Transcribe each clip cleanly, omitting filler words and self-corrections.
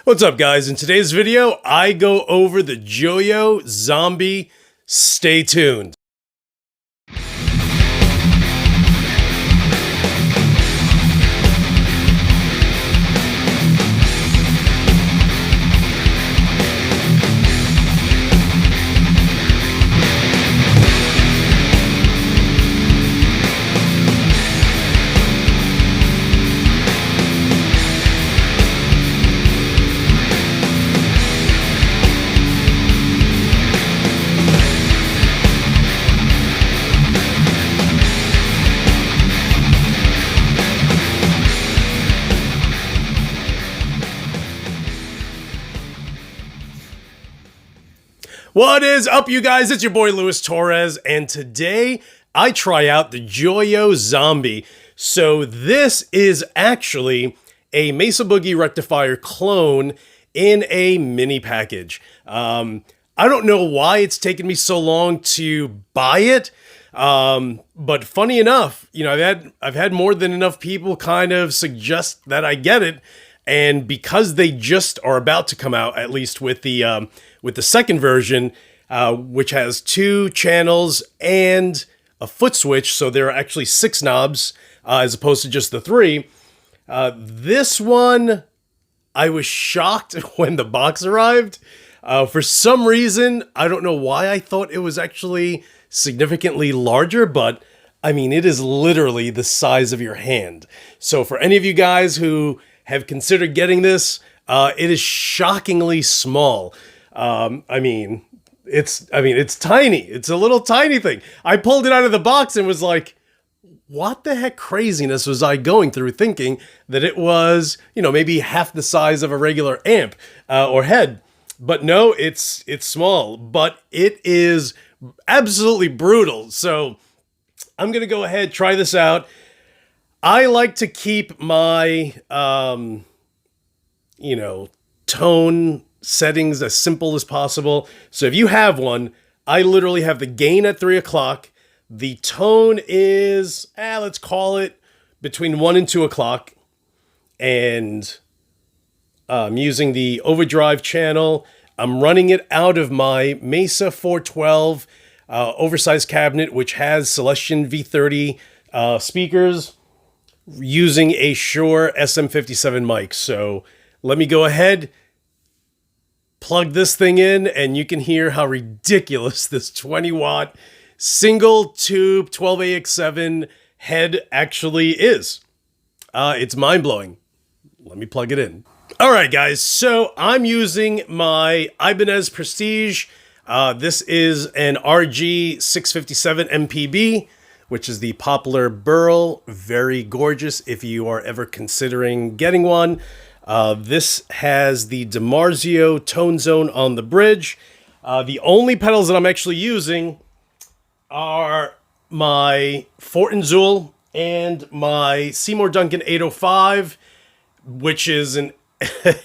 What's up, guys? In today's video, I go over the Joyo Zombie. Stay tuned. What is up, you guys? It's your boy Torres, and today I try out the Joyo Zombie. So this is actually a Mesa Boogie rectifier clone in a mini package. I don't know why it's taken me so long to buy it, but funny enough, you know, I've had more than enough people kind of suggest that I get it. And because they just are about to come out, at least with the second version, which has 2 channels and a foot switch, so there are actually 6 knobs as opposed to just the 3. This one, I was shocked when the box arrived. For some reason, I don't know why I thought it was actually significantly larger, but I mean, it is literally the size of your hand. So for any of you guys who have considered getting this, it is shockingly small. I mean, it's tiny. It's a little tiny thing. I pulled it out of the box and was like, what the heck craziness was I going through thinking that it was, you know, maybe half the size of a regular amp or head. But no, it's small, but it is absolutely brutal. So I'm going to go ahead, try this out. I like to keep my, tone settings as simple as possible. So if you have one, I literally have the gain at 3 o'clock. The tone is, let's call it between 1 and 2 o'clock. And I'm using the overdrive channel. I'm running it out of my Mesa 412 oversized cabinet, which has Celestion V30 speakers, using a Shure SM57 mic. So let me go ahead, plug this thing in, and you can hear how ridiculous this 20-watt single tube 12AX7 head actually is. It's mind-blowing. Let me plug it in. All right, guys, so I'm using my Ibanez Prestige. This is an RG657 MPB, which is the Poplar Burl. Very gorgeous if you are ever considering getting one. This has the DiMarzio tone zone on the bridge. The only pedals that I'm actually using are my Fort and Zool and my Seymour Duncan 805, which is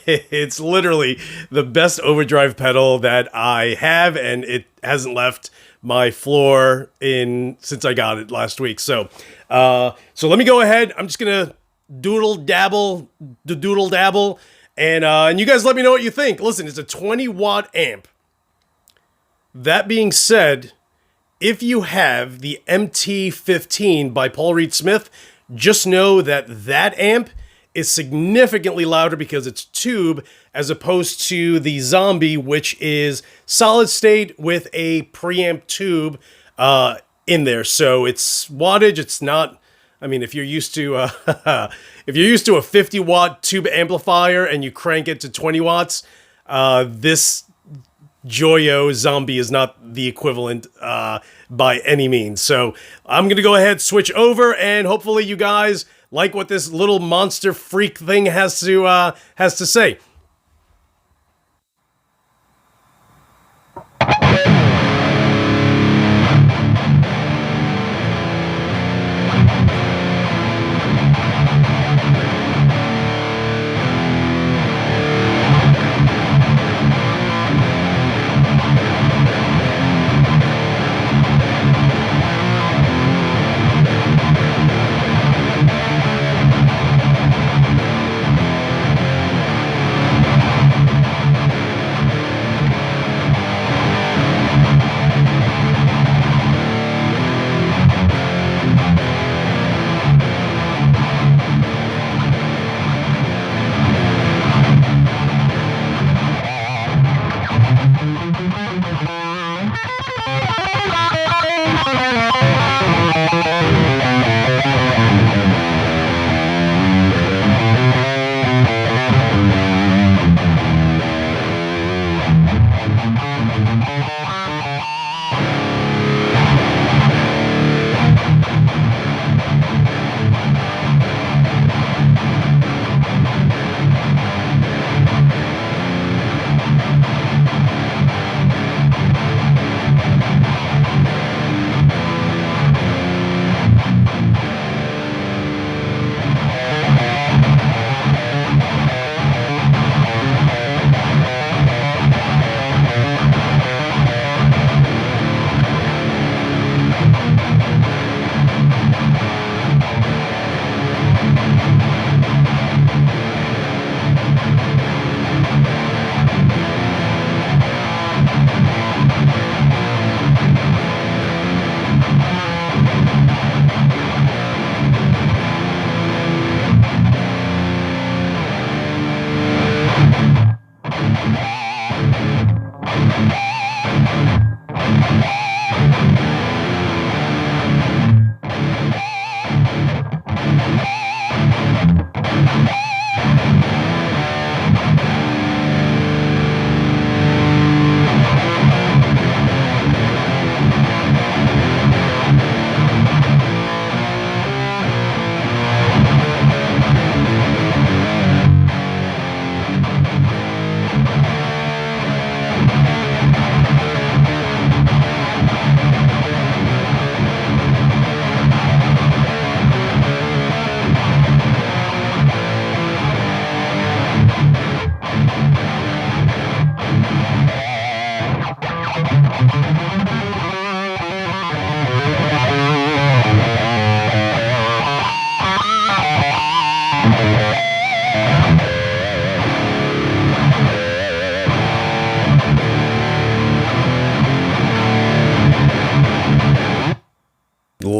it's literally the best overdrive pedal that I have, and it hasn't left my floor since I got it last week. So let me go ahead. I'm just gonna doodle dabble, and you guys let me know what you think. Listen, it's a 20-watt amp. That being said, if you have the MT15 by Paul Reed Smith, just know that amp is significantly louder because it's tube, as opposed to the Zombie, which is solid state with a preamp tube in there. So it's wattage. It's not. I mean, if you're used to a 50-watt tube amplifier and you crank it to 20 watts, this Joyo Zombie is not the equivalent by any means. So I'm gonna go ahead, switch over, and hopefully you guys like what this little monster freak thing has to say.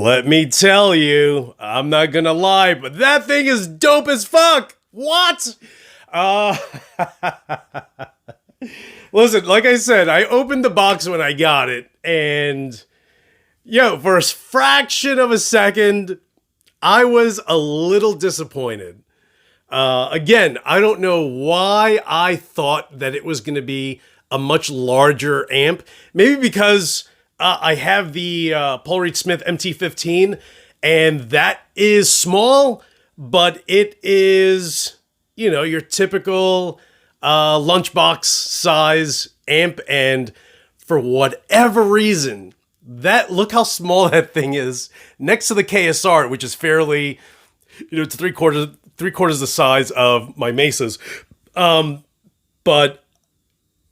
Let me tell you, I'm not gonna lie, but that thing is dope as fuck. What? Uh, Listen, like I said, I opened the box when I got it, and for a fraction of a second, I was a little disappointed. Again, I don't know why I thought that it was going to be a much larger amp. Maybe because I have the Paul Reed Smith MT15, and that is small, but it is, your typical lunchbox size amp. And for whatever reason, look how small that thing is next to the KSR, which is fairly, it's three quarters the size of my Mesas. But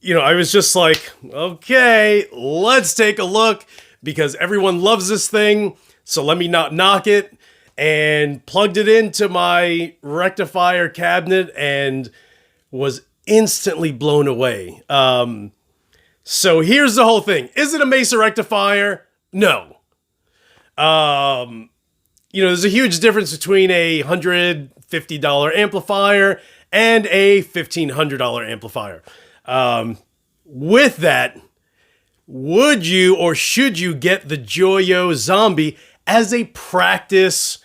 I was just like, okay, let's take a look, because everyone loves this thing, so let me not knock it. And plugged it into my rectifier cabinet and was instantly blown away. So here's the whole thing. Is it a Mesa rectifier? No. There's a huge difference between a $150 amplifier and a $1,500 amplifier. With that, would you or should you get the Joyo Zombie as a practice,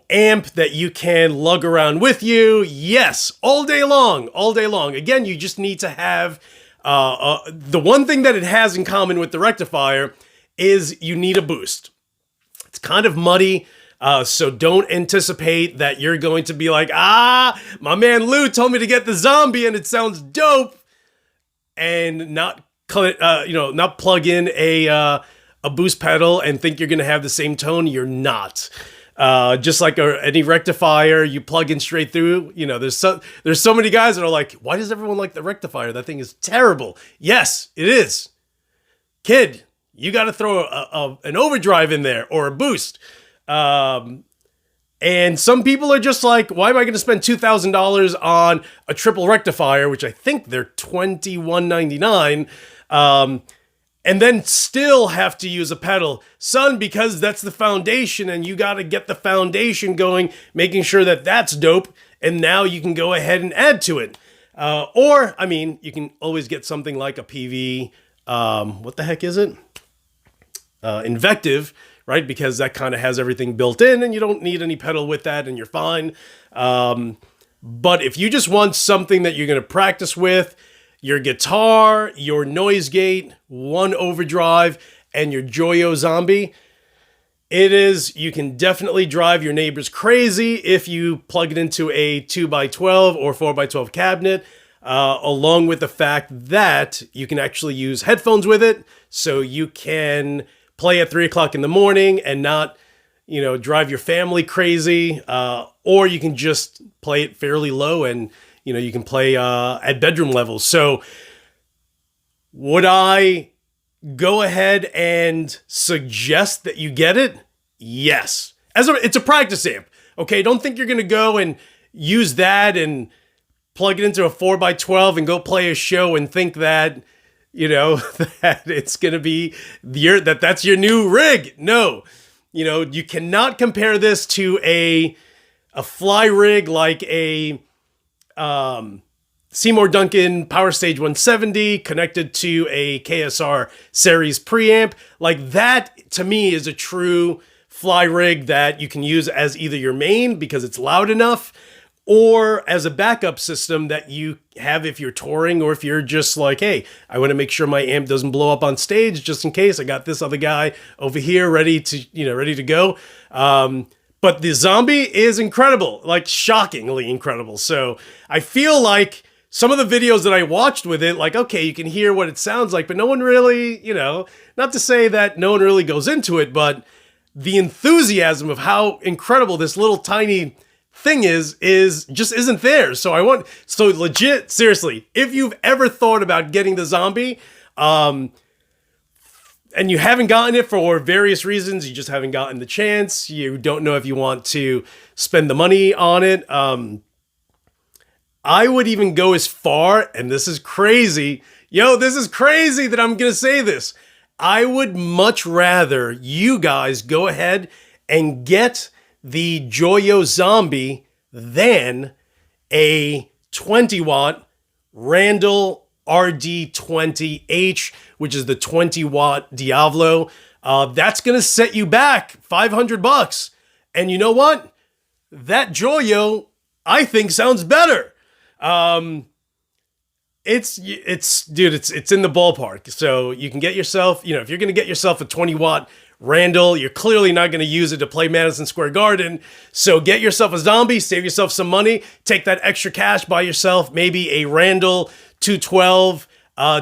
amp that you can lug around with you? Yes, all day long. Again, you just need to have, the one thing that it has in common with the rectifier is you need a boost. It's kind of muddy, so don't anticipate that you're going to be like, my man Lou told me to get the Zombie and it sounds dope, and not plug in a boost pedal and think you're going to have the same tone. You're not. Just like any rectifier, you plug in straight through. There's so many guys that are like, why does everyone like the rectifier? That thing is terrible. Yes, it is. Kid, you got to throw an overdrive in there or a boost. And some people are just like, why am I going to spend $2,000 on a triple rectifier, which I think they're $21.99, and then still have to use a pedal? Son, because that's the foundation, and you got to get the foundation going, making sure that that's dope, and now you can go ahead and add to it. You can always get something like a PV, what the heck is it? Invective, right? Because that kind of has everything built in and you don't need any pedal with that and you're fine. But if you just want something that you're going to practice with, your guitar, your noise gate, one overdrive, and your Joyo Zombie, you can definitely drive your neighbors crazy if you plug it into a 2x12 or 4x12 cabinet, along with the fact that you can actually use headphones with it, so you can play at 3 o'clock in the morning and not, drive your family crazy, or you can just play it fairly low and, you can play at bedroom levels. So would I go ahead and suggest that you get it? Yes. It's a practice amp. Okay, don't think you're going to go and use that and plug it into a 4x12 and go play a show and think that, that it's going to be that's your new rig. No, you cannot compare this to a fly rig like a Seymour Duncan Power Stage 170 connected to a KSR series preamp. Like that, to me, is a true fly rig that you can use as either your main because it's loud enough, or as a backup system that you have if you're touring, or if you're just like, hey, I want to make sure my amp doesn't blow up on stage just in case. I got this other guy over here ready to go. But the Zombie is incredible, like shockingly incredible. So I feel like some of the videos that I watched with it, like, okay, you can hear what it sounds like, but no one really, not to say that no one really goes into it, but the enthusiasm of how incredible this little tiny thing is just isn't there. So legit, seriously, if you've ever thought about getting the Zombie, and you haven't gotten it for various reasons, you just haven't gotten the chance, you don't know if you want to spend the money on it, I would even go as far, and this is crazy that I'm gonna say this, I would much rather you guys go ahead and get the Joyo Zombie than a 20 watt Randall RD20H, which is the 20 watt Diablo. That's going to set you back $500. And you know what? That Joyo, I think, sounds better. It's in the ballpark. So you can get yourself, if you're going to get yourself a 20 watt Randall, you're clearly not going to use it to play Madison Square Garden. So get yourself a Zombie, save yourself some money, take that extra cash, buy yourself maybe a Randall 212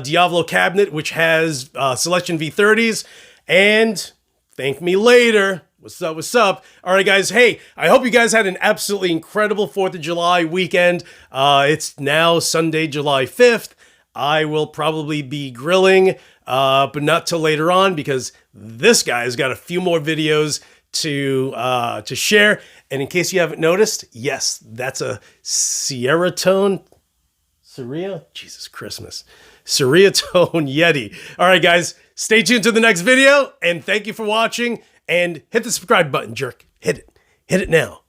Diablo cabinet, which has Selection V30s, and thank me later. What's up, what's up? All right, guys. Hey, I hope you guys had an absolutely incredible 4th of July weekend. It's now Sunday, July 5th. I will probably be grilling, but not till later on because this guy's got a few more videos to share. And in case you haven't noticed, yes, that's a Sierra Tone. Sierra? Jesus Christmas. Sierra Tone Yeti. All right, guys. Stay tuned to the next video, and thank you for watching. And hit the subscribe button, jerk. Hit it. Hit it now.